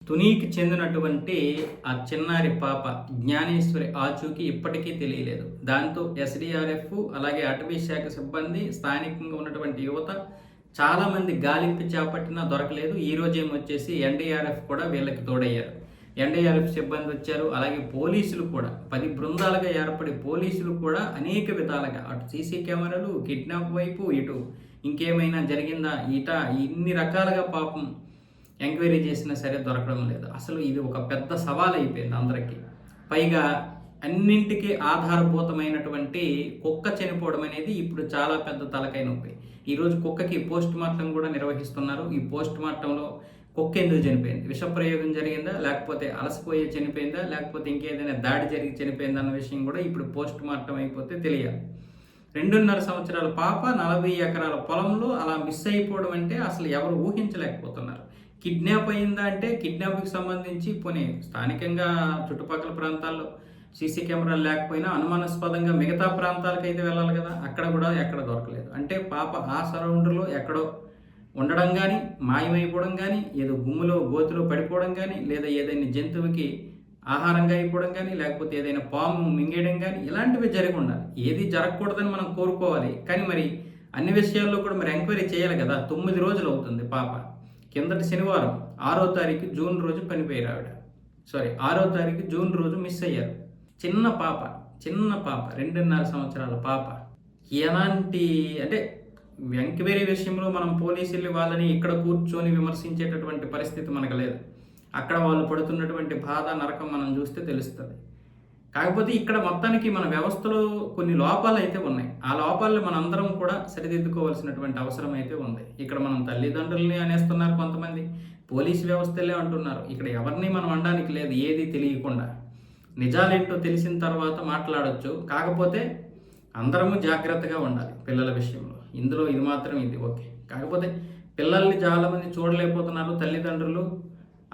తునికి చెందినటువంటి ఆ చిన్నారి పాప జ్ఞానేశ్వరి ఆచూకీ ఇప్పటికీ తెలియలేదు. దాంతో ఎస్‌డీఆర్‌ఎఫ్ అలాగే అటవీ శాఖ సిబ్బంది, స్థానికంగా ఉన్నటువంటి యువత చాలామంది గాలింపు చేపట్టినా దొరకలేదు. ఈరోజు ఏమొచ్చేసి ఎన్‌డీఆర్‌ఎఫ్ కూడా వీళ్ళకి తోడయ్యారు. ఎన్‌డీఆర్‌ఎఫ్ సిబ్బంది వచ్చారు. అలాగే పోలీసులు కూడా 10 బృందాలుగా ఏర్పడి పోలీసులు కూడా అనేక విధాలుగా అటు సీసీ కెమెరాలు, కిడ్నాప్ వైపు, ఇటు ఇంకేమైనా జరిగిందా ఇన్ని రకాలుగా పాపం ఎంక్వైరీ చేసినా సరే దొరకడం లేదు. అసలు ఇది ఒక పెద్ద సవాల్ అయిపోయింది అందరికీ. పైగా అన్నింటికీ ఆధారభూతమైనటువంటి కుక్క చనిపోవడం అనేది ఇప్పుడు చాలా పెద్ద తలకాయ నొప్పి. ఈరోజు కుక్కకి పోస్ట్ మార్టం కూడా నిర్వహిస్తున్నారు. ఈ పోస్ట్ మార్టంలో కుక్క ఎందుకు చనిపోయింది? విషప్రయోగం జరిగిందా, లేకపోతే అలసిపోయి చనిపోయిందా, లేకపోతే ఇంకేదైనా దాడి జరిగి చనిపోయిందా అన్న విషయం కూడా ఇప్పుడు పోస్ట్ మార్టం అయిపోతే తెలియాలి. 2.5 సంవత్సరాల పాప 40 ఎకరాల పొలంలో అలా మిస్ అయిపోవడం అంటే అసలు ఎవరు ఊహించలేకపోతున్నారు. కిడ్నాప్ అయిందా అంటే కిడ్నాప్కి సంబంధించి పోనీ స్థానికంగా చుట్టుపక్కల ప్రాంతాల్లో సీసీ కెమెరాలు లేకపోయినా అనుమానాస్పదంగా మిగతా ప్రాంతాలకైతే వెళ్ళాలి కదా, అక్కడ కూడా ఎక్కడ దొరకలేదు. అంటే పాప ఆ సరౌండర్లో ఎక్కడో ఉండడం కానీ, మాయమైపోవడం కానీ, ఏదో గుమ్ములో గోతిలో పడిపోవడం కానీ, లేదా ఏదైనా జంతువుకి ఆహారంగా అయిపోవడం కానీ, లేకపోతే ఏదైనా పాము మింగేయడం కానీ ఇలాంటివి జరిగి ఉండాలి. ఏది జరగకూడదని మనం కోరుకోవాలి. కానీ మరి అన్ని విషయాల్లో కూడా మరి ఎంక్వైరీ చేయాలి కదా. 9 రోజులు అవుతుంది పాప. కిందటి శనివారం 6వ తారీఖు జూన్ రోజు చనిపోయారు ఆవిడ. 6వ తారీఖు జూన్ రోజు మిస్ అయ్యారు. చిన్న పాప 2.5 సంవత్సరాల పాప. ఎలాంటి అంటే ఎంక్వైరీ విషయంలో మనం పోలీసులు వాళ్ళని ఇక్కడ కూర్చొని విమర్శించేటటువంటి పరిస్థితి మనకు లేదు. అక్కడ వాళ్ళు పడుతున్నటువంటి బాధ నరకం మనం చూస్తే తెలుస్తుంది. కాకపోతే ఇక్కడ మొత్తానికి మన వ్యవస్థలో కొన్ని లోపాలు అయితే ఉన్నాయి. ఆ లోపాలను మనందరం కూడా సరిదిద్దుకోవాల్సినటువంటి అవసరం అయితే ఉంది. ఇక్కడ మనం తల్లిదండ్రుల్ని అనేస్తున్నారు కొంతమంది, పోలీసు వ్యవస్థలే అంటున్నారు. ఇక్కడ ఎవరిని మనం అనడానికి లేదు, ఏది తెలియకుండా. నిజాలేంటో తెలిసిన తర్వాత మాట్లాడొచ్చు. కాకపోతే అందరము జాగ్రత్తగా ఉండాలి పిల్లల విషయంలో. ఇందులో ఇది మాత్రం ఇది ఓకే. కాకపోతే పిల్లల్ని చాలామంది చూడలేకపోతున్నారు తల్లిదండ్రులు.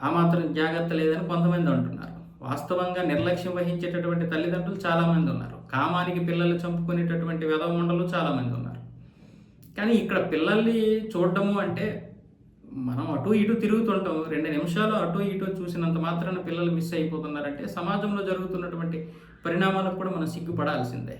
ఆ మాత్రం జాగ్రత్త లేదని కొంతమంది అంటున్నారు. వాస్తవంగా నిర్లక్ష్యం వహించేటటువంటి తల్లిదండ్రులు చాలామంది ఉన్నారు. కామానికి పిల్లలు చంపుకునేటటువంటి వెధవమండలు చాలామంది ఉన్నారు. కానీ ఇక్కడ పిల్లల్ని చూడడము అంటే మనం అటు ఇటు తిరుగుతుంటాం. 2 నిమిషాలు అటు ఇటు చూసినంత మాత్రాన పిల్లలు మిస్ అయిపోతున్నారంటే సమాజంలో జరుగుతున్నటువంటి పరిణామాలకు కూడా మనం సిగ్గుపడాల్సిందే.